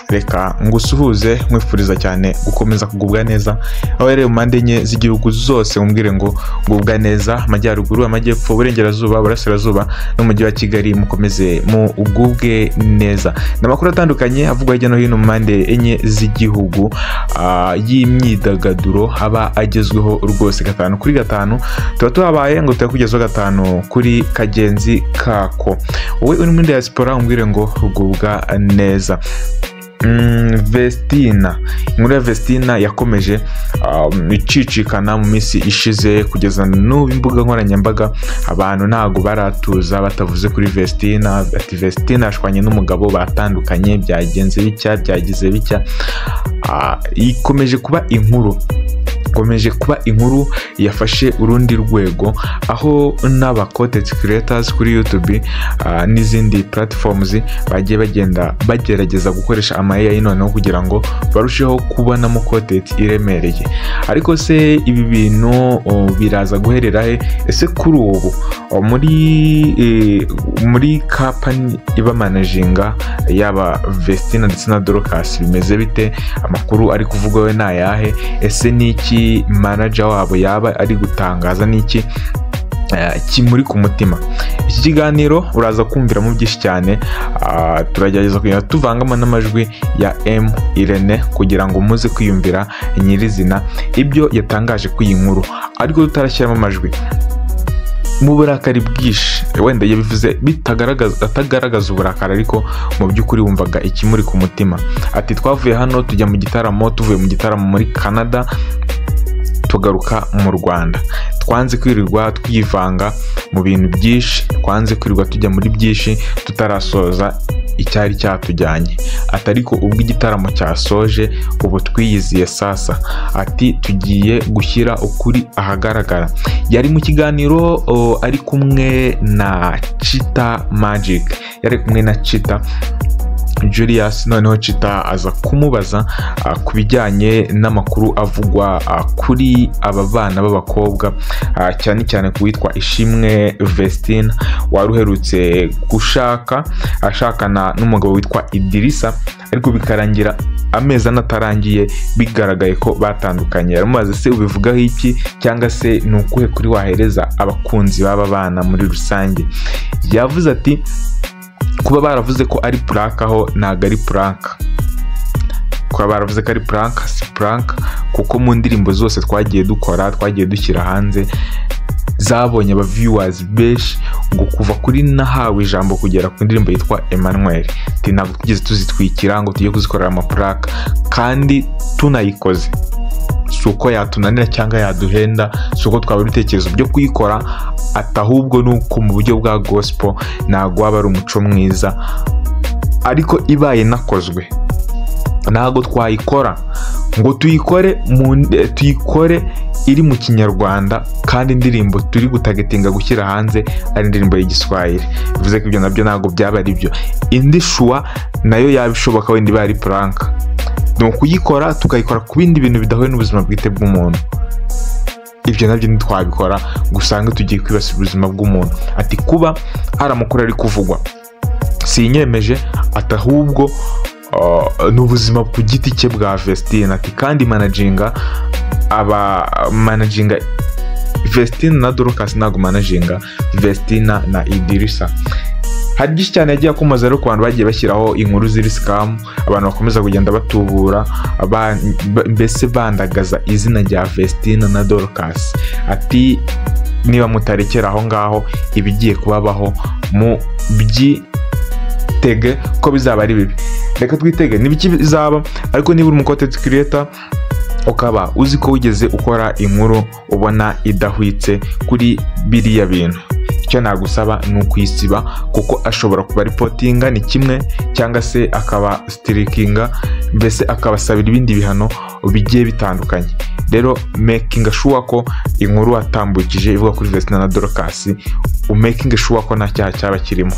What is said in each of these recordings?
reka ngusuhuze nkwifuriza cyane gukomeza kugubwa neza aho rero mu mpande enye z'igihugu zose umbwire ngo gubwa neza amajyaruguru amajyepfo uburengerazuba burasirazuba n'umujyi wa Kigali mukomeze mu ugubwe neza. N'amakuru atandukanye avugwa hirya no hino mu mpande enye z'igihugu y'imyidagaduro aba agezweho rwose 5 kuri 5 tuba tuhabaye ngo tuyakugezeho 5 kuri kagenzi kako. Wowe uri muri diaspora umbwire ngo gubwa neza. Vestina, inkuru ya Vestina yakomeje icicikana mu minsi ishize kugeza n'ubu imbuga nkoranyambaga abantu ntago baratuza batavuze kuri Vestina. Ati Vestina ashwanye n'umugabo batandukanye, byagenze byagize bicya. Ikomeje kuba inkuru yafashe urundi rwego aho n'aba content creators kuri YouTube n'izindi platforms bagiye bagenda bagerageza gukoresha AI noneho kugira ngo barusheho kubonamo content iremereye. Ariko se ibi bintu biraza guherera he? Ese kuri ubu muri company iba managinga yaba Vestina ndetse na Dorcas bimeze bite? Amakuru ari kuvugwa we nayahe? Ese niki manager wabo yaba ari gutangaza niki kimuri ku mutima? Iki kiganiro uraza kumvira mu byinshi cyane. Turagerageza kugira tuvangamo n'amajwi ya M Irene kugira ngo muze kwiyumvira nyirizina ibyo yatangaje ku iyi nkuru, ariko tutarashyiramo amajwi mu burakari bwishi. Wenda yabivuze atagaragaza uburakari, ariko mu by'ukuri wumvaga ikimuri ku mutima. Ati twavuye hano tujya mu gitaramo, tuvuye mu gitaramo muri Canada tugaruka mu Rwanda, twanze kwirirwa twivanga mu bintu byinshi, twanze kwirirwa tujya muri byinshi tutarasoza icyari cyatujyanye. Atariko ubwo igitaramo cyasoje ubu twiyiziye sasa. Ati tugiye gushyira ukuri ahagaragara. Yari mu kiganiro ari kumwe na Chita Magic, yari kumwe na Chita Julius. Noneho Chita aza kumubaza ku bijyanye n'amakuru avugwa kuri aba bana b'abakobwa, cyane cyane kuwitwa Ishimwe Vestina waruherutse ashakana n'umugabo witwa Idirisa, ariko bikarangira amezi anatarangiye bigaragaye ko batandukanye. Aramubaza se ubivugaho iki, cyangwa se ni ukuhe kuri wahereza abakunzi b'aba bana muri rusange? Yavuze ati kuba baravuze ko ari prank aho ntago ari prank. Kuba baravuze ko ari prank si prank, kuko mu ndirimbo zose twagiye dushyira hanze zabonye aba viewers benshi, ngo kuva kuri nahawe ijambo kugera ku ndirimbo yitwa Emmanuel ntabwo tugeze tuzitwikira ngo tujye kuzikorera ama prank, kandi tunayikoze suko yatunanira cyangwa yaduhenda, suko twaba ibitekerezo byo kuyikora, atahubwo nuko mu buryo bwa gospel ntago waba ari umuco mwiza. Ariko ibaye nakozwe ntago twayikora ngo tuyikore iri mu Kinyarwanda, kandi indirimbo turi gutagetinga gushyira hanze ari indirimbo y'Igiswahili. Bivuze ko ibyo nabyo ntago byaba ari byo. Indi shua nayo yabishoboka wenda iba ari prank, no kuyikora tukayikora ku bindi bintu bidahuye n'ubuzima bwite bw'umuntu. Ibyo nabyo ntitwabikora gusanga tugiye kwibasira ubuzima bw'umuntu. Ati kuba hari amakuru ari kuvugwa sinyemeje, atahubwo n'ubuzima ku giti cye bwa Vestina. Ati kandi managinga Vestina na Dorcas, ntago managinga Vestina na Idirisa. Hari byinshi cyane yagiye akomoza rero ku bantu bagiye bashyiraho inkuru ziri scam, abantu bakomeza kugenda batubura mbese bandagaza izina rya Vestina na Dorcas. Ati niba mutarekera aho ngaho ibigiye kubabaho mu byitege ko bizaba ari bibi. Reka twitege nibiki bizaba, ariko niba uri mu content creator ukaba uzi ko wigeze ukora inkuru ubona idahwitse kuri biriya bintu, icyo nagusaba ni ukwisiba, kuko ashobora kuba reportinga ni kimwe, cyangwa se akaba strikinga, mbese akabasabira ibindi bihano bigiye bitandukanye. Rero making sure ko inkuru atambukije ivuga kuri Vestina na Dorcas making sure ko nta cyaha cyaba kirimo.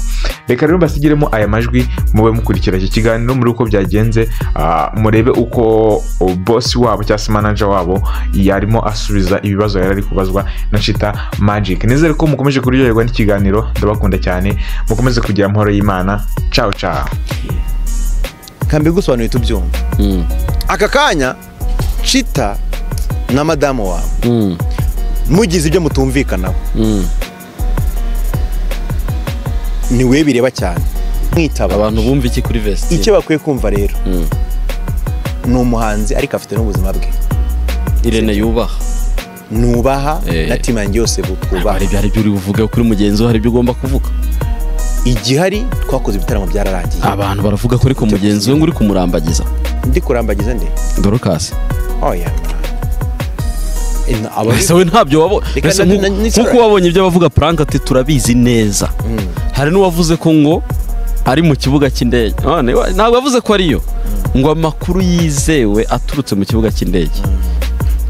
Reka rero basigiremo aya majwi mube mukurikira iki kiganiro muri uko byagenze, murebe uko boss wabo cyangwa manager wabo yarimo asubiza ibibazo yari ari kubazwa na Chita Magic. Nizere ko mukomeje kuryoherwa n'ikiganiro, ndabakunda cyane, mukomeze kugira amahoro y'Imana. Ciao ciao. reka mbigusobanurire tubyumva. Aka kanya Chita na madamu wawe mugize ibyo mutumvikanaho, ni we bireba cyane. Mwitaba abantu bumva iki kuri Vestine? Icyo bakwiye kumva rero, ni umuhanzi ariko afite n'ubuzima bwe. Irene yubaha, nubaha na timu yanjye yose bukubaha. Hari ibyo uri buvuge kuri mugenzi we, hari ibyo ugomba kuvuga. Igihari twakoze ibitaramo byararangiye. Abantu baravuga ko ariko mugenzi we ngo uri kumurambagiza. Ndi kurambagiza nde? Dorcas. Oya. Ese we ntabyo wabonye? Nkuko wabonye ibyo bavuga prank ati turabizi neza. Hari n'uwavuze ko ngo ari mu kibuga cy'indege. Ntabwo yavuze ko ariyo. Ngo amakuru yizewe aturutse mu kibuga cy'indege.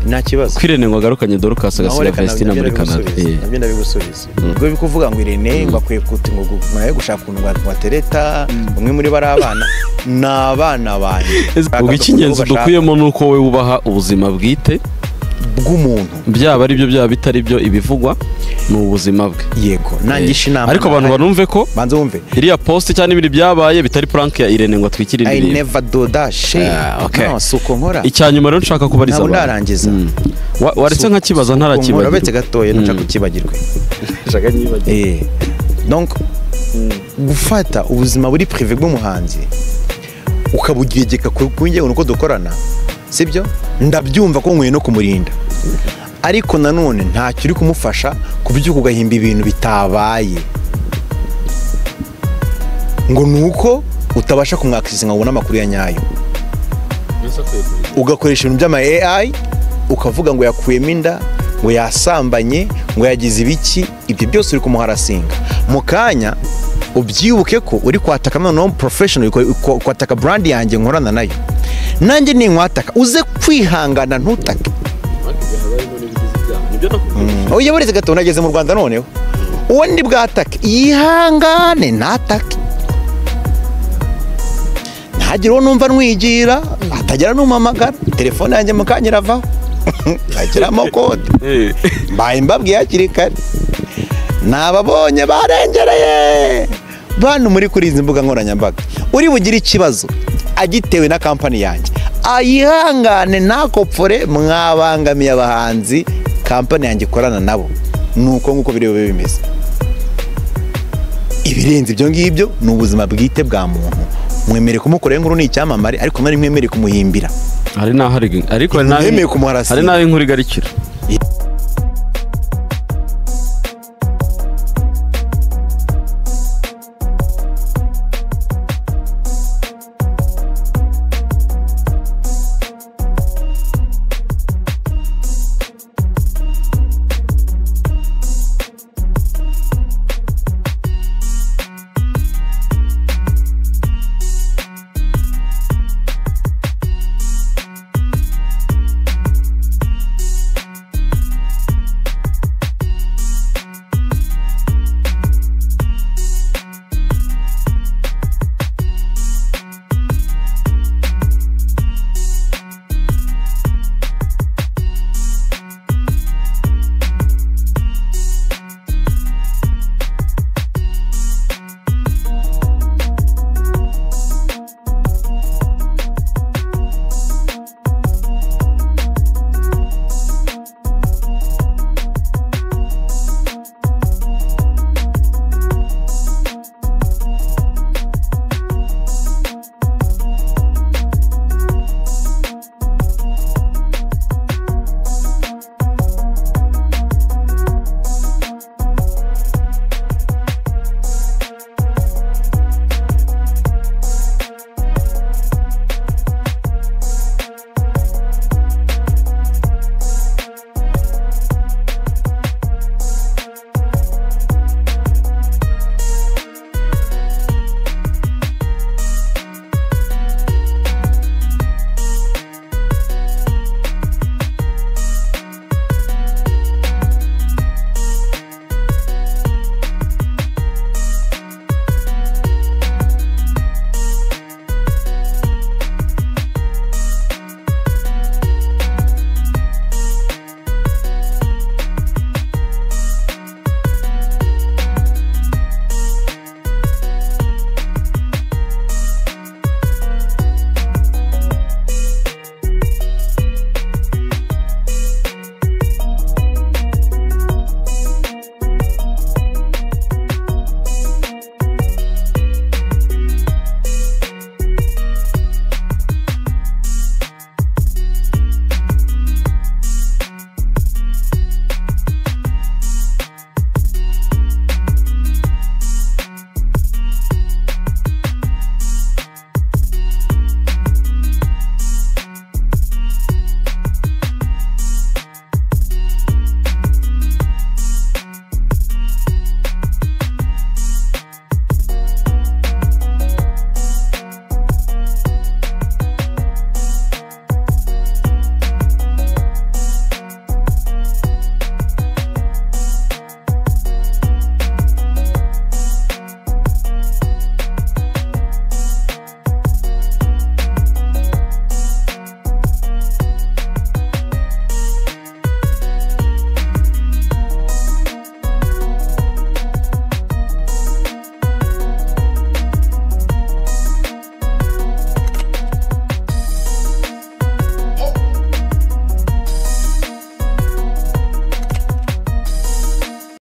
Nta kibazo. Kwirene ngo agarukanye Dorcas agasiga Vestine muri Canada. Nabyo ndabigusubiza. Ubwo bikuvuga ngo Irene ngo akwiye kuti ngo mwaye gushaka ukuntu watereta umwe muri bari abana n'abana banje. Ubwo icy'ingenzi dukuyemo nuko we wubaha ubuzima bwite bw'umuntu, byaba ari byo byaba bitari byo ibivugwa ni ubuzima bwe. Yego, nangisha inama. Ariko abantu banumve ko banze wumve iriya post cyane ibiri byabaye bitari prank ya Irene ngo atwikire I ibiri. never do that shit. No, suko nkora. Icyanyuma rero nshaka kubariza abantu. Ndarangiza. Waretse nka kibaza ntarakibaza. Urabetse gatoye nshaka kukibagirwe. Nshaka nyibagirwe. Donc gufata ubuzima buri privé bw'umuhanzi ukabugegeka kunjye uko dukorana, sibyo? Ndabyumva ko nkwiye no kumurinda, ariko nanone ntacyo uri kumufasha kubyuka ugahimba ibintu bitabaye ngo nuko utabasha kumwakisisa ngo ubone amakuru ya nyayo. Ugakoresha ibintu by'ama AI ukavuga ngo yakuyemo inda, ngo yasambanye, ngo yagize ibiki. Ibyo byose uri kumuharasinga. Mu kanya ubyibuke ko uri kwataka noneho professional, kwataka brand yanjye nkorana nayo. Nanjye ni nkwataka, uze kwihangana ntutake. Oya buretse gato nageze mu Rwanda noneho. Uwo ndi bwatake yihangane ntatake. Ntagira uwo numva nwigira, atagira n'umamagara, telefone yanjye mukanyira vaho. Agira amakode. Mbaye mbabwiye hakiri kare. Nababonye barengereye. Bantu muri kuri izi mbuga nkoranyambaga, uri bugira ikibazo agitewe na company yanjye, ayihangane nakopfore, mwabangamiye abahanzi company yanjye ikorana nabo. Nuko nguko birebe bimeze. Ibirenze ibyo ngibyo ni ubuzima bwite bwa muntu. Mwemere kumukorera inkuru ni icyamamare, ariko mwari mwemere kumuhimbira. Hari naho ariko hari naho inkuru igarikira.